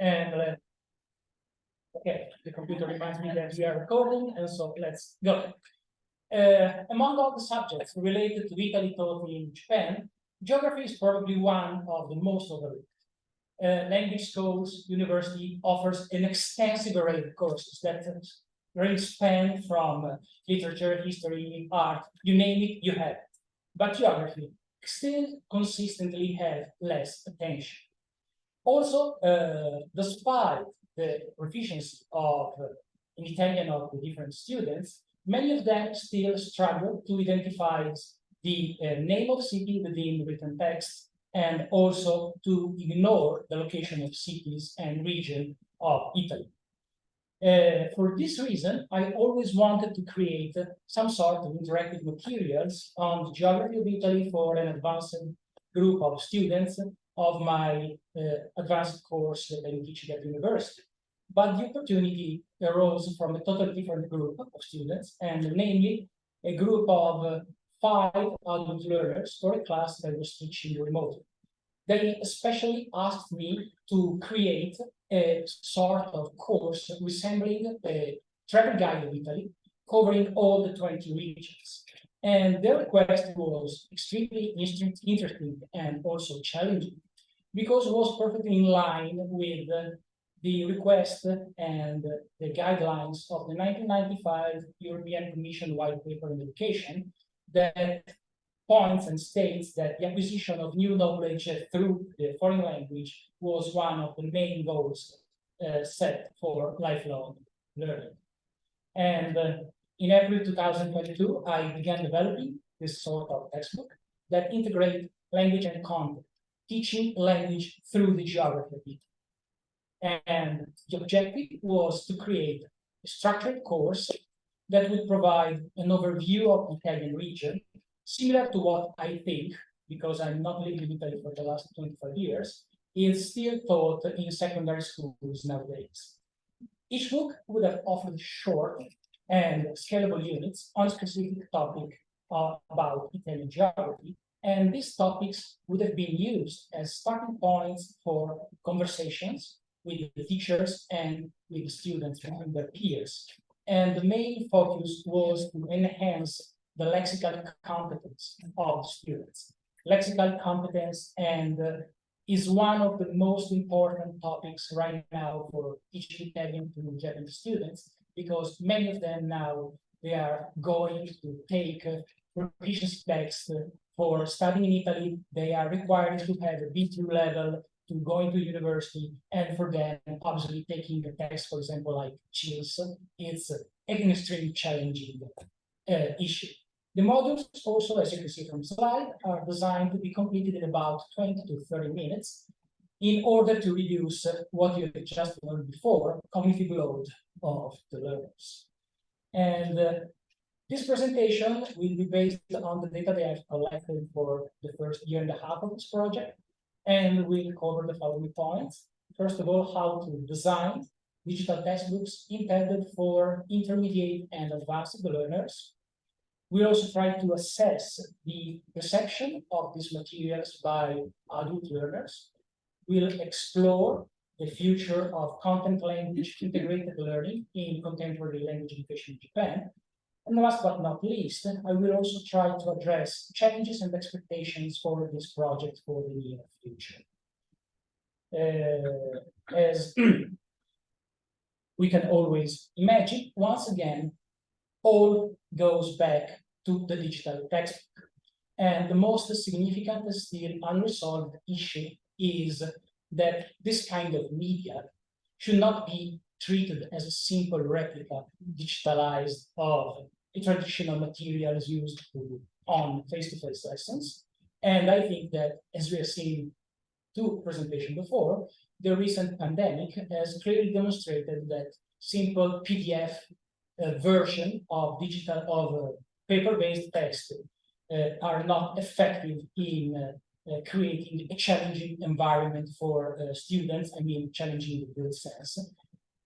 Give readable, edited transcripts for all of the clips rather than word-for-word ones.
And okay, the computer reminds me that we are recording, and so let's go. Among all the subjects related to Italy taught in Japan, geography is probably one of the most overlooked. Language schools, university offers an extensive array of courses that range span from literature, history, art, you name it, you have it. But geography still consistently has less attention. Also, despite the proficiency of in Italian of the different students, many of them still struggle to identify the name of city within the written text, and also to ignore the location of cities and region of Italy. For this reason, I always wanted to create some sort of interactive materials on the geography of Italy for an advanced group of students of my advanced course that I'm teaching at university. But the opportunity arose from a totally different group of students, and namely a group of 5 adult learners for a class that I was teaching remotely. They especially asked me to create a sort of course resembling a travel guide of Italy, covering all the 20 regions. And their request was extremely interesting and also challenging, because it was perfectly in line with the request and the guidelines of the 1995 European Commission White Paper on Education that points and states that the acquisition of new knowledge through the foreign language was one of the main goals set for lifelong learning. And in April 2022, I began developing this sort of textbook that integrates language and content, teaching language through the geography of Italy. And the objective was to create a structured course that would provide an overview of the Italian region, similar to what I think, because I'm not living in Italy for the last 25 years, is still taught in secondary schools nowadays. Each book would have offered short and scalable units on a specific topic about Italian geography, and these topics would have been used as starting points for conversations with the teachers and with the students and their peers. And the main focus was to enhance the lexical competence of students. Lexical competence is one of the most important topics right now for teaching Italian to Japanese students, because many of them now, they are going to take proficiency tests for studying in Italy. They are required to have a B2 level to go into university, and for them, obviously taking a test, for example, like CHILS, it's an extremely challenging issue. The modules also, as you can see from the slide, are designed to be completed in about 20 to 30 minutes in order to reduce what you had just learned before, cognitive load of the learners. And this presentation will be based on the data that I've collected for the first year and a half of this project, and we'll cover the following points. First of all, how to design digital textbooks intended for intermediate and advanced learners. We also try to assess the perception of these materials by adult learners. We'll explore the future of content language integrated learning in contemporary language education in Japan. And last but not least, I will also try to address challenges and expectations for this project for the near future. As we can always imagine, once again, all goes back to the digital textbook. And the most significant and still unresolved issue is that this kind of media should not be treated as a simple replica, digitalized, of the traditional materials used on face-to-face lessons. And I think that, as we have seen two presentations before, the recent pandemic has clearly demonstrated that simple PDF version of paper-based text are not effective in creating a challenging environment for students. I mean, challenging in the good sense,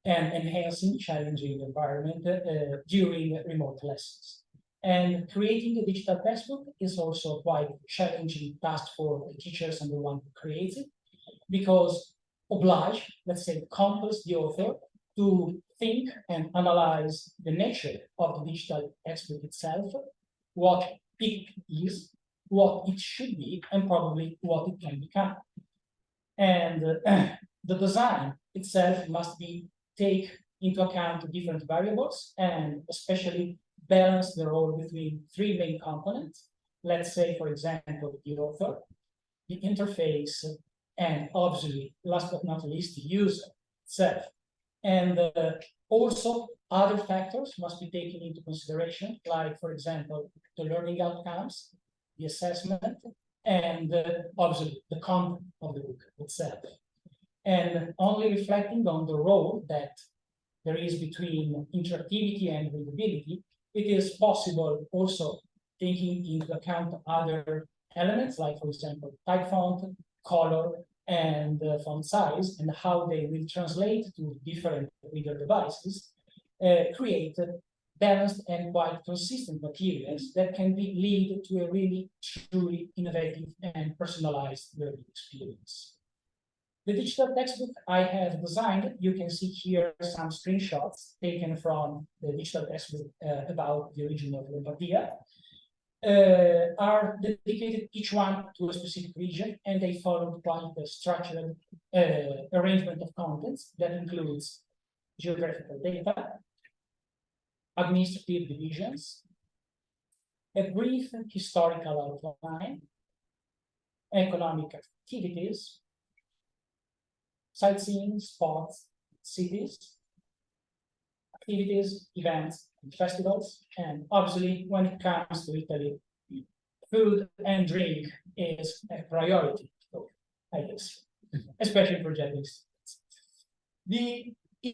and enhancing challenging environment during remote lessons. And creating a digital textbook is also quite challenging task for the teachers and the one who creates it, because oblige, let's say, compels the author to think and analyze the nature of the digital textbook itself, what it is, what it should be, and probably what it can become. And the design itself must be take into account different variables and especially balance the role between three main components. Let's say, for example, the author, the interface, and obviously, last but not least, the user itself. And also, other factors must be taken into consideration, like, for example, the learning outcomes, the assessment, and obviously the content of the book itself. And only reflecting on the role that there is between interactivity and readability, it is possible also taking into account other elements, like, for example, type font, color, and font size, and how they will translate to different reader devices, create balanced and quite consistent materials that can lead to a really truly innovative and personalized learning experience. The digital textbook I have designed, you can see here some screenshots taken from the digital textbook about the origin of Lombardia, are dedicated each one to a specific region, and they follow quite a structured arrangement of contents that includes geographical data, administrative divisions, a brief historical outline, economic activities, sightseeing, spots, cities, activities, events, and festivals, and obviously, when it comes to Italy, food and drink is a priority, I guess, especially for Japanese students. The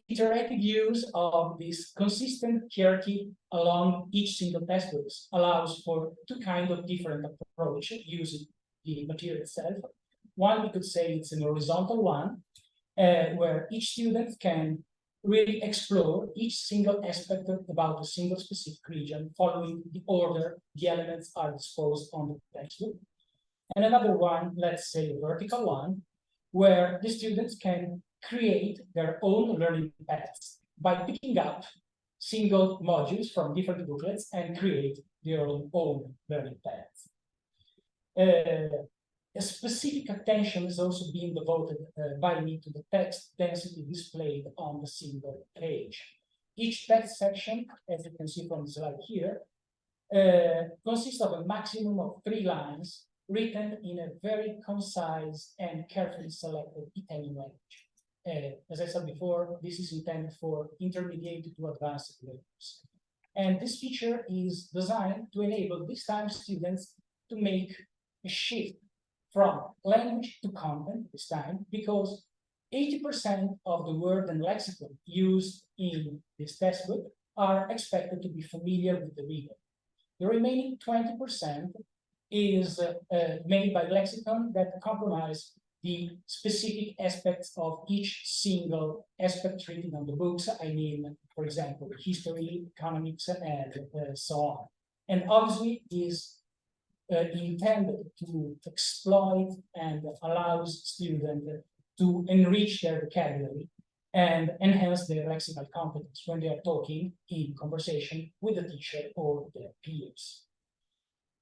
iterative use of this consistent hierarchy along each single textbook allows for two kinds of different approach using the material itself. One, we could say it's an horizontal one, where each student can really explore each single aspect about a single specific region, following the order the elements are disposed on the textbook. And another one, let's say a vertical one, where the students can create their own learning paths by picking up single modules from different booklets and create their own learning paths. A specific attention is also being devoted by me to the text density displayed on the single page. Each text section, as you can see from the slide here, consists of a maximum of 3 lines written in a very concise and carefully selected Italian language. As I said before, this is intended for intermediate to advanced learners. And this feature is designed to enable this time students to make a shift from language to content this time, because 80% of the word and lexicon used in this textbook are expected to be familiar with the reader. The remaining 20% is made by lexicon that comprise the specific aspects of each single aspect written on the books. I mean, for example, history, economics, and so on. And obviously is intended to exploit and allows students to enrich their vocabulary and enhance their lexical competence when they are talking in conversation with the teacher or their peers.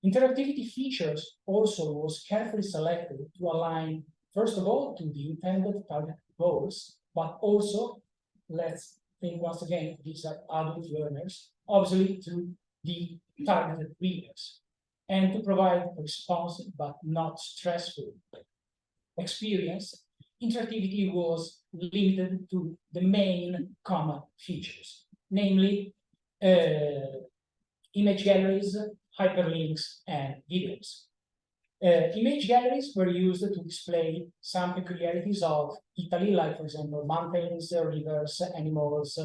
Interactivity features also was carefully selected to align, first of all, to the intended target goals, but also, let's think once again, these are adult learners, obviously to the targeted readers, and to provide a responsive but not stressful experience. Interactivity was limited to the main common features, namely image galleries, hyperlinks, and videos. Image galleries were used to display some peculiarities of Italy, like, for example, mountains, rivers, animals,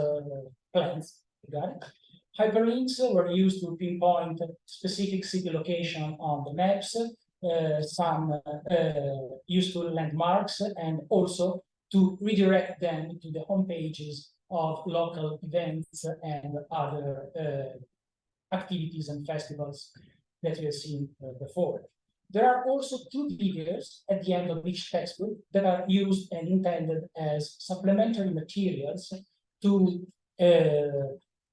plants. Got it? Hyperlinks were used to pinpoint specific city location on the maps, some useful landmarks, and also to redirect them to the home pages of local events and other activities and festivals that we have seen before. There are also two videos at the end of each textbook that are used and intended as supplementary materials to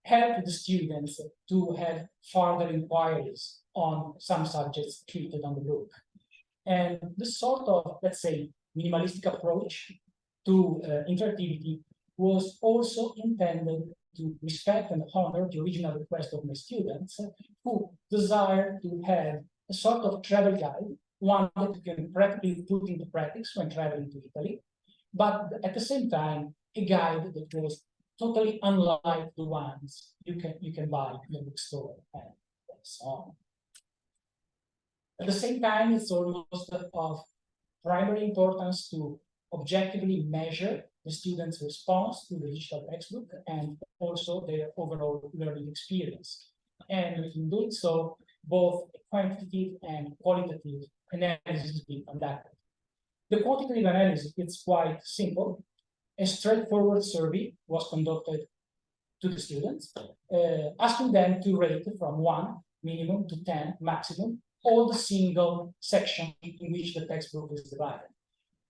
help the students to have further inquiries on some subjects treated on the book. And this sort of, let's say, minimalistic approach to interactivity was also intended to respect and honor the original request of my students who desire to have a sort of travel guide, one that you can practically put into practice when traveling to Italy, but at the same time, a guide that was totally unlike the ones you can buy in the bookstore and so on. At the same time, it's almost of primary importance to objectively measure the students' response to the digital textbook and also their overall learning experience. And in doing so, both quantitative and qualitative analysis is being conducted. The quantitative analysis is quite simple. A straightforward survey was conducted to the students, asking them to rate from 1 minimum to 10 maximum all the single sections in which the textbook is divided.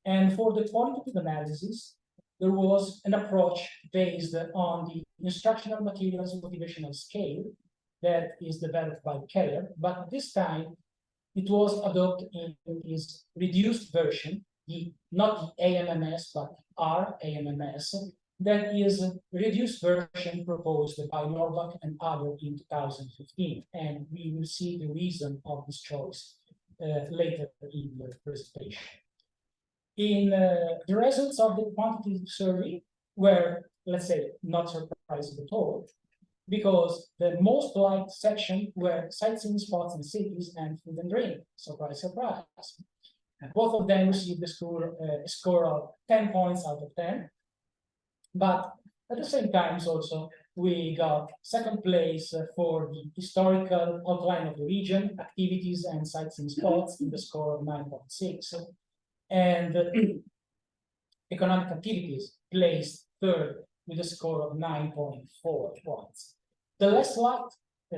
And for the qualitative analysis, there was an approach based on the instructional materials motivational scale that is developed by Keller, but this time it was adopted in its reduced version, not the AMMS, but RAMMS, that is a reduced version proposed by Novak and others in 2015. And we will see the reason of this choice later in the presentation. In the results of the quantitative survey were, let's say, not surprising at all, because the most liked section were sightseeing spots in cities and food and drink. Surprise, surprise. Both of them received a score of 10 points out of 10. But at the same time, also, we got second place for the historical outline of the region, activities and sightseeing spots in the score of 9.6. And economic activities placed third with a score of 9.4 points. The less liked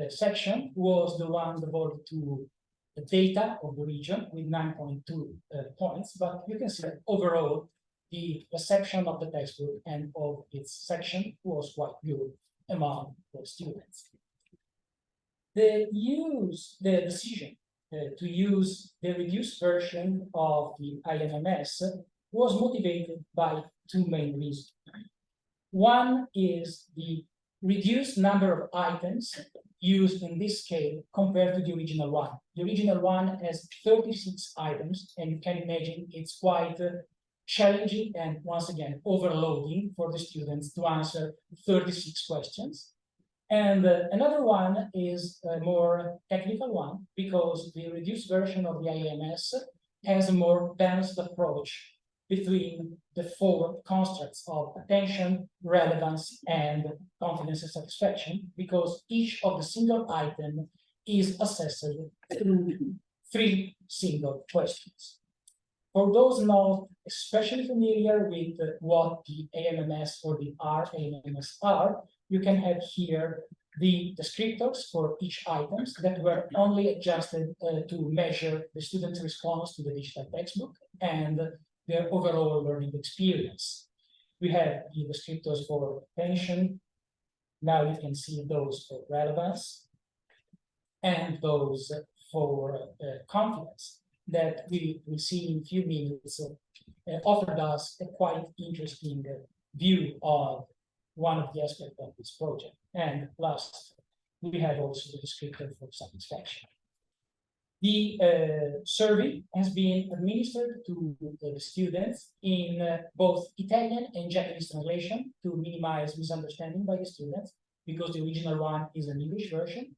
section was the one devoted to the data of the region with 9.2 points, but you can see that overall the reception of the textbook and of its section was quite good among the students. The decision to use the reduced version of the IMMS was motivated by two main reasons. One is the reduced number of items used in this scale compared to the original one. The original one has 36 items, and you can imagine it's quite challenging and, once again, overloading for the students to answer 36 questions. And another one is a more technical one, because the reduced version of the IMS has a more balanced approach between the four constructs of attention, relevance, and confidence and satisfaction, because each of the single item is assessed through 3 single questions. For those not especially familiar with what the AMMS or the RAMMS are, you can have here the descriptors for each item that were only adjusted to measure the student's response to the digital textbook and their overall learning experience. We have the descriptors for attention. Now you can see those for relevance and those for confidence that we will see in a few minutes offered us a quite interesting view of one of the aspects of this project. And last, we have also the descriptor for satisfaction. The survey has been administered to the students in both Italian and Japanese translation to minimize misunderstanding by the students, because the original one is an English version,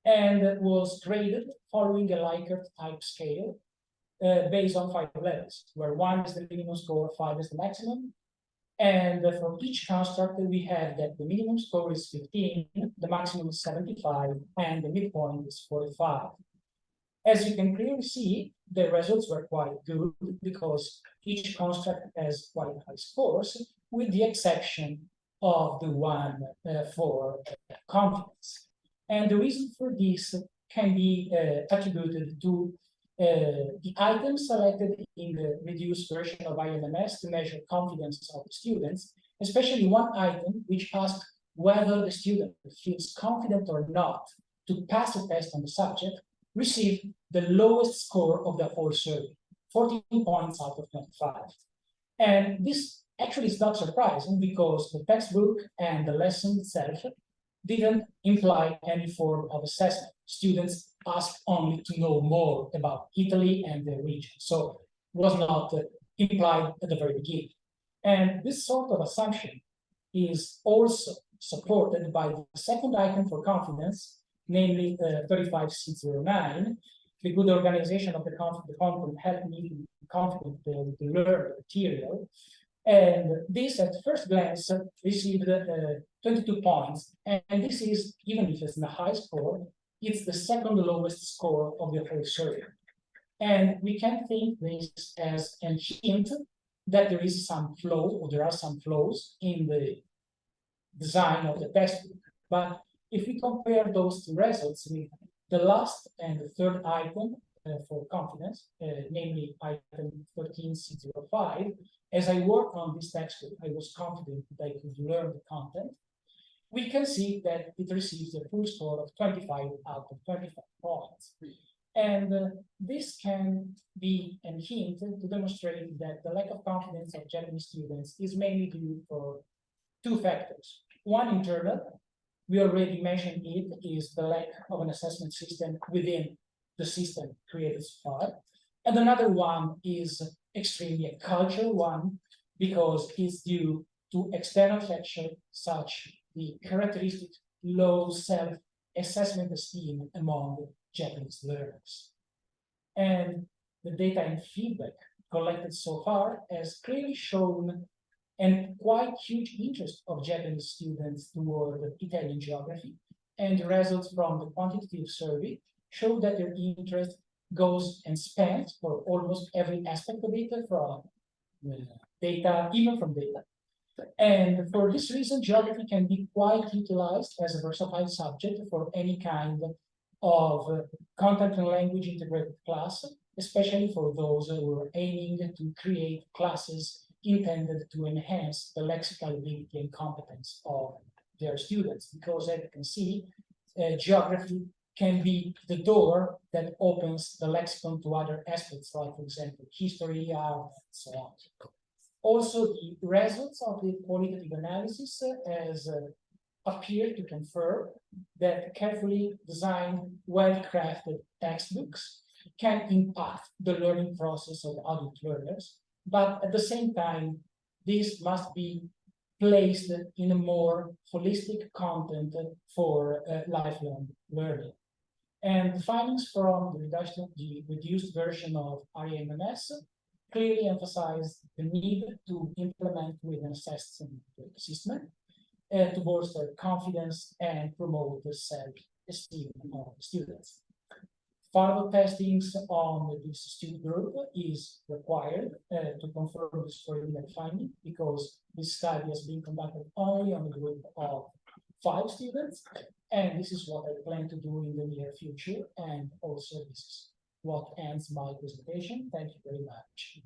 and was graded following a Likert type scale based on 5 levels, where 1 is the minimum score, 5 is the maximum. And for each construct, we have that the minimum score is 15, the maximum is 75, and the midpoint is 45. As you can clearly see, the results were quite good because each construct has quite high scores, with the exception of the one for confidence. And the reason for this can be attributed to The items selected in the reduced version of IMMS to measure confidence of the students, especially one item which asks whether the student feels confident or not to pass a test on the subject, received the lowest score of the whole survey, 14 points out of 25. And this actually is not surprising because the textbook and the lesson itself didn't imply any form of assessment. Students asked only to know more about Italy and the region. So it was not implied at the very beginning. And this sort of assumption is also supported by the second item for confidence, namely 35C09. The good organization of the content helped me to be confident to learn the material. And this, at first glance, received 22 points. And this is, even if it's a high score, it's the second lowest score of the whole survey. And we can think this as a hint that there is some flaw, or there are some flaws in the design of the textbook. But if we compare those two results with the last and the third item for confidence, namely item 13C05, as I worked on this textbook, I was confident that I could learn the content. We can see that it receives a full score of 25 out of 25 points. And this can be a hint to demonstrate that the lack of confidence of Japanese students is mainly due for two factors. One internal, we already mentioned it, is the lack of an assessment system within the system created so far. And another one is extremely a cultural one, because it's due to external factors such the characteristic low self-assessment esteem among Japanese learners. And the data and feedback collected so far has clearly shown a quite huge interest of Japanese students toward Italian geography, and the results from the quantitative survey show that their interest goes and spans for almost every aspect of it, from data, even from data. And for this reason, geography can be quite utilized as a versatile subject for any kind of content and language integrated class, especially for those who are aiming to create classes intended to enhance the lexical ability and competence of their students. Because as you can see, geography can be the door that opens the lexicon to other aspects, like, for example, history, art, and so on. Also, the results of the qualitative analysis has appeared to confirm that carefully designed, well-crafted textbooks can impact the learning process of adult learners, but at the same time, this must be placed in a more holistic content for lifelong learning. And the findings from the reduced version of REMMS clearly emphasize the need to implement with an assessment system to bolster confidence and promote the self-esteem of students. Further testings on this student group is required to confirm this preliminary finding, because this study has been conducted only on a group of 5 students, and this is what I plan to do in the near future. And also, this is what ends my presentation. Thank you very much.